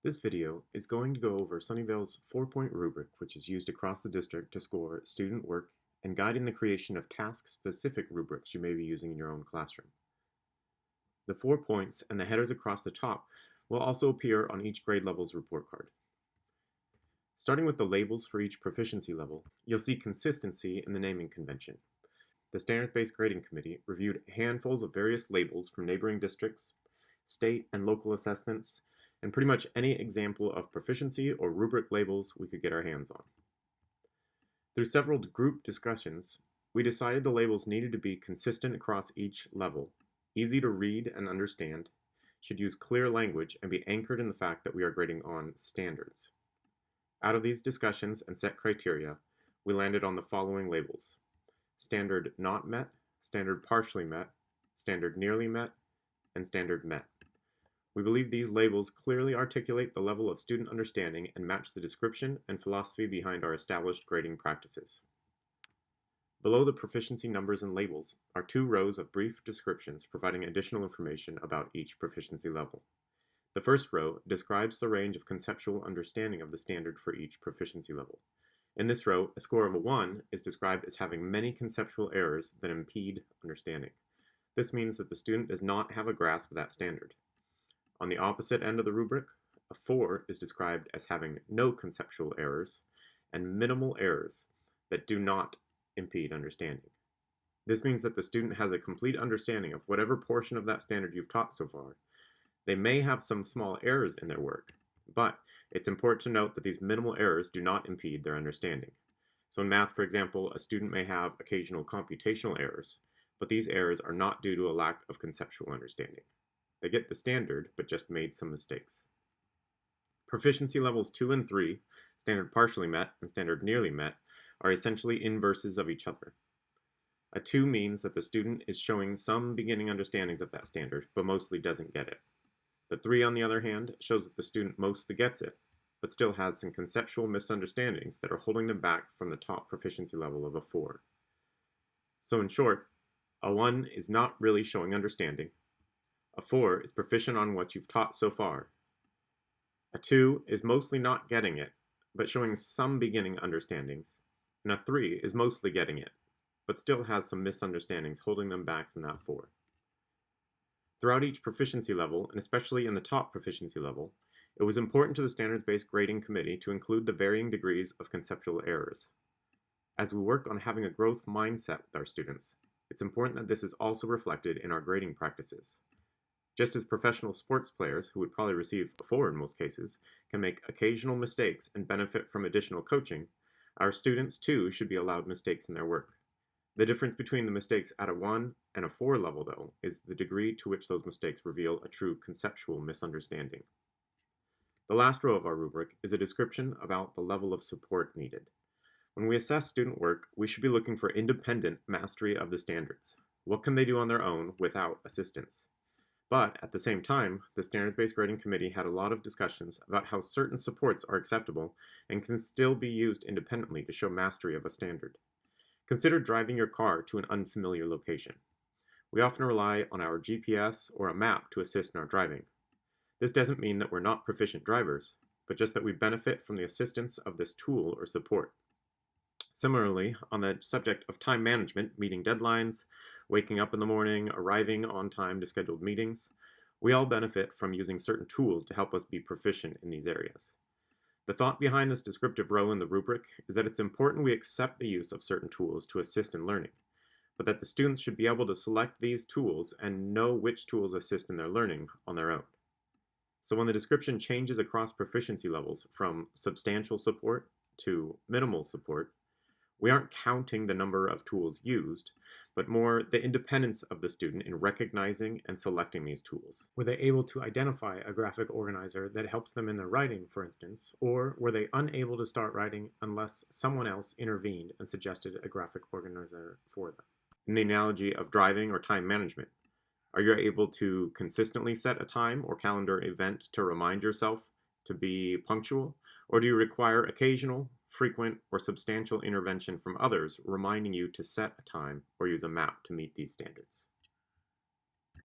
This video is going to go over Sunnyvale's 4-point rubric, which is used across the district to score student work and guiding the creation of task-specific rubrics you may be using in your own classroom. The 4 points and the headers across the top will also appear on each grade level's report card. Starting with the labels for each proficiency level, you'll see consistency in the naming convention. The Standards-Based Grading Committee reviewed handfuls of various labels from neighboring districts, state and local assessments, and pretty much any example of proficiency or rubric labels we could get our hands on. Through several group discussions, we decided the labels needed to be consistent across each level, easy to read and understand, should use clear language, and be anchored in the fact that we are grading on standards. Out of these discussions and set criteria, we landed on the following labels: standard not met, standard partially met, standard nearly met, and standard met. We believe these labels clearly articulate the level of student understanding and match the description and philosophy behind our established grading practices. Below the proficiency numbers and labels are 2 rows of brief descriptions providing additional information about each proficiency level. The first row describes the range of conceptual understanding of the standard for each proficiency level. In this row, a score of a 1 is described as having many conceptual errors that impede understanding. This means that the student does not have a grasp of that standard. On the opposite end of the rubric, a 4 is described as having no conceptual errors and minimal errors that do not impede understanding. This means that the student has a complete understanding of whatever portion of that standard you've taught so far. They may have some small errors in their work, but it's important to note that these minimal errors do not impede their understanding. So in math, for example, a student may have occasional computational errors, but these errors are not due to a lack of conceptual understanding. They get the standard, but just made some mistakes. Proficiency levels 2 and 3, standard partially met and standard nearly met, are essentially inverses of each other. A 2 means that the student is showing some beginning understandings of that standard, but mostly doesn't get it. The 3, on the other hand, shows that the student mostly gets it, but still has some conceptual misunderstandings that are holding them back from the top proficiency level of a 4. So in short, a 1 is not really showing understanding. A 4 is proficient on what you've taught so far. A 2 is mostly not getting it, but showing some beginning understandings. And a 3 is mostly getting it, but still has some misunderstandings holding them back from that 4. Throughout each proficiency level, and especially in the top proficiency level, it was important to the Standards-Based Grading Committee to include the varying degrees of conceptual errors. As we work on having a growth mindset with our students, it's important that this is also reflected in our grading practices. Just as professional sports players, who would probably receive a 4 in most cases, can make occasional mistakes and benefit from additional coaching, our students too should be allowed mistakes in their work. The difference between the mistakes at a 1 and a 4 level, though, is the degree to which those mistakes reveal a true conceptual misunderstanding. The last row of our rubric is a description about the level of support needed. When we assess student work, we should be looking for independent mastery of the standards. What can they do on their own without assistance? But at the same time, the Standards-Based Grading Committee had a lot of discussions about how certain supports are acceptable and can still be used independently to show mastery of a standard. Consider driving your car to an unfamiliar location. We often rely on our GPS or a map to assist in our driving. This doesn't mean that we're not proficient drivers, but just that we benefit from the assistance of this tool or support. Similarly, on the subject of time management, meeting deadlines, waking up in the morning, arriving on time to scheduled meetings, we all benefit from using certain tools to help us be proficient in these areas. The thought behind this descriptive row in the rubric is that it's important we accept the use of certain tools to assist in learning, but that the students should be able to select these tools and know which tools assist in their learning on their own. So when the description changes across proficiency levels from substantial support to minimal support, we aren't counting the number of tools used, but more the independence of the student in recognizing and selecting these tools. Were they able to identify a graphic organizer that helps them in their writing, for instance, or were they unable to start writing unless someone else intervened and suggested a graphic organizer for them? In the analogy of driving or time management, are you able to consistently set a time or calendar event to remind yourself to be punctual, or do you require occasional, frequent, or substantial intervention from others reminding you to set a time or use a map to meet these standards?